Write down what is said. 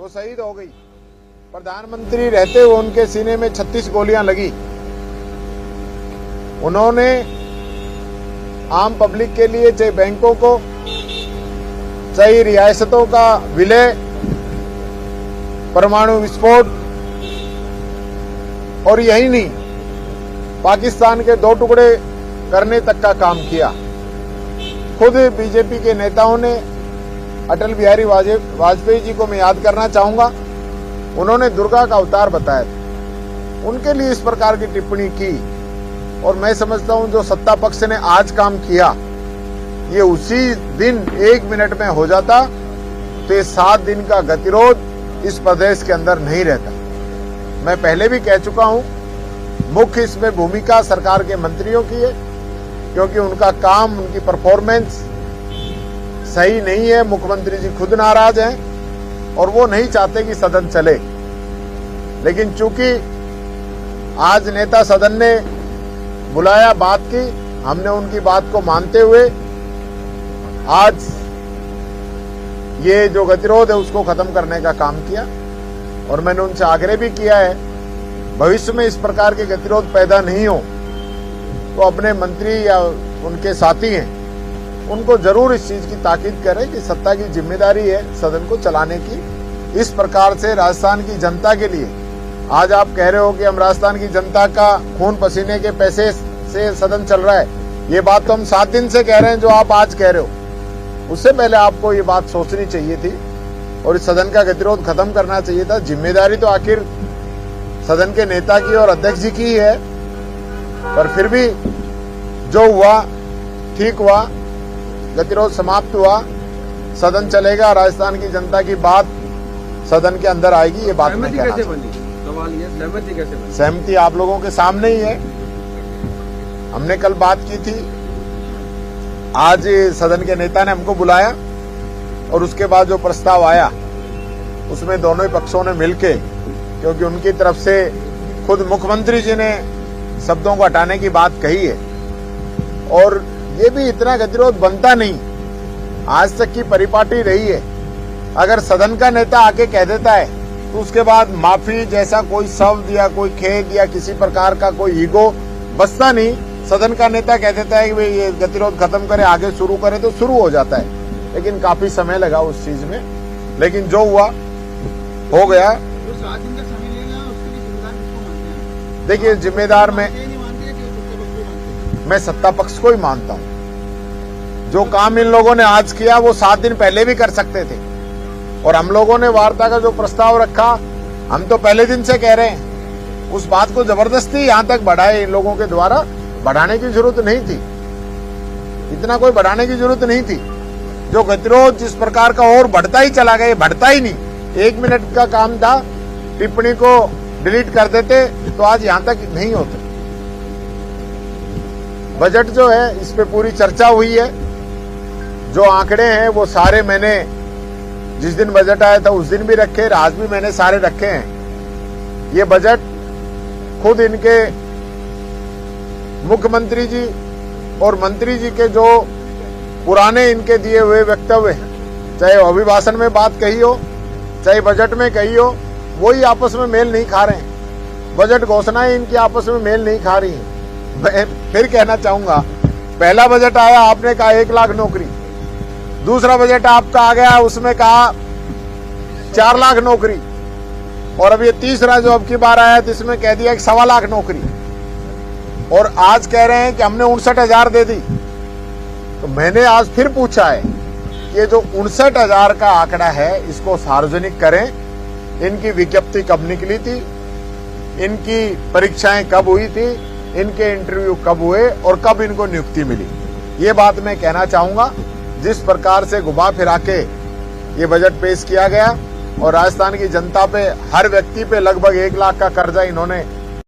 वो शहीद हो गई। प्रधानमंत्री रहते हुए उनके सीने में 36 गोलियां लगी। उन्होंने आम पब्लिक के लिए चाहे बैंकों को, चाहे रियासतों का विलय, परमाणु विस्फोट, और यही नहीं, पाकिस्तान के 2 टुकड़े करने तक का काम किया। खुद बीजेपी के नेताओं ने, अटल बिहारी वाजपेयी जी को मैं याद करना चाहूंगा, उन्होंने दुर्गा का अवतार बताया था, उनके लिए इस प्रकार की टिप्पणी की। और मैं समझता हूं जो सत्ता पक्ष ने आज काम किया, ये उसी दिन 1 मिनट में हो जाता तो ये 7 दिन का गतिरोध इस प्रदेश के अंदर नहीं रहता। मैं पहले भी कह चुका हूं, मुख्य इसमें भूमिका सरकार के मंत्रियों की है, क्योंकि उनका काम, उनकी परफॉर्मेंस सही नहीं है। मुख्यमंत्री जी खुद नाराज हैं और वो नहीं चाहते कि सदन चले। लेकिन चूंकि आज नेता सदन ने बुलाया, बात की, हमने उनकी बात को मानते हुए आज ये जो गतिरोध है उसको खत्म करने का काम किया। और मैंने उनसे आग्रह भी किया है, भविष्य में इस प्रकार के गतिरोध पैदा नहीं हो तो अपने मंत्री या उनके साथी हैं उनको जरूर इस चीज की ताकीद करें कि सत्ता की जिम्मेदारी है सदन को चलाने की। इस प्रकार से राजस्थान की जनता के लिए आज आप कह रहे हो कि हम राजस्थान की जनता का खून पसीने के पैसे से सदन चल रहा है, ये बात तो हम 7 दिन से कह रहे हैं जो आप आज कह रहे हो। उससे पहले आपको ये बात सोचनी चाहिए थी और इस सदन का गतिरोध खत्म करना चाहिए था। जिम्मेदारी तो आखिर सदन के नेता की और अध्यक्ष जी की है, पर फिर भी जो हुआ ठीक हुआ, गतिरोध समाप्त हुआ, सदन चलेगा, राजस्थान की जनता की बात सदन के अंदर आएगी। ये बात मैं कहना चाहता हूं। सहमति कैसे बनी? सहमति आप लोगों के सामने ही है। हमने कल बात की थी, आज सदन के नेता ने हमको बुलाया और उसके बाद जो प्रस्ताव आया उसमें दोनों ही पक्षों ने मिलके, क्योंकि उनकी तरफ से खुद मुख्यमंत्री जी ने शब्दों को हटाने की बात कही है और ये भी इतना गतिरोध बनता नहीं, आज तक की परिपाटी रही है। अगर सदन का नेता आके कह देता है तो उसके बाद माफी जैसा कोई शब्द या कोई खेद या किसी प्रकार का कोई ईगो बचता नहीं। सदन का नेता कह देता है कि भाई ये गतिरोध खत्म करे, आगे शुरू करे, तो शुरू हो जाता है। लेकिन काफी समय लगा उस चीज में, लेकिन जो हुआ हो गया। जो 7 दिन का समय लेगा उसके लिए जिम्मेदार किसको मानते हैं? देखिए, जिम्मेदार मैं सत्ता पक्ष को ही मानता हूं। जो काम इन लोगों ने आज किया वो 7 दिन पहले भी कर सकते थे। और हम लोगों ने वार्ता का जो प्रस्ताव रखा, हम तो पहले दिन से कह रहे हैं, उस बात को जबरदस्ती यहां तक बढ़ाए इन लोगों के द्वारा, बढ़ाने की जरूरत नहीं थी, इतना कोई बढ़ाने की जरूरत नहीं थी। जो गतिरोध जिस प्रकार का और बढ़ता ही चला गया, बढ़ता ही नहीं। 1 मिनट का काम था, टिप्पणी को डिलीट कर देते तो आज यहां तक नहीं होते। बजट जो है, इस पे पूरी चर्चा हुई है। जो आंकड़े हैं वो सारे मैंने जिस दिन बजट आया था उस दिन भी रखे, आज भी मैंने सारे रखे हैं। ये बजट खुद इनके मुख्यमंत्री जी और मंत्री जी के जो पुराने इनके दिए हुए वक्तव्य, चाहे अभिभाषण में बात कही हो, चाहे बजट में कही हो, वही आपस में मेल नहीं खा रहे हैं। बजट घोषणाएं इनकी आपस में मेल नहीं खा रही हैं। मैं फिर कहना चाहूंगा, पहला बजट आया, आपने कहा 1 लाख नौकरी। दूसरा बजट आपका आ गया, उसमें कहा 4 लाख नौकरी। और अब ये तीसरा जो अब की बार आया तो इसमें कह दिया कि 1.25 लाख नौकरी। और आज कह रहे हैं कि हमने 59,000 दे दी। तो मैंने आज फिर पूछा है, ये जो 59,000 का आंकड़ा है इसको सार्वजनिक करें। इनकी विज्ञप्ति कब निकली थी, इनकी परीक्षाएं कब हुई थी, इनके इंटरव्यू कब हुए और कब इनको नियुक्ति मिली, ये बात मैं कहना चाहूंगा। जिस प्रकार से घुमा फिरा के ये बजट पेश किया गया और राजस्थान की जनता पे, हर व्यक्ति पे लगभग 1 लाख का कर्जा इन्होंने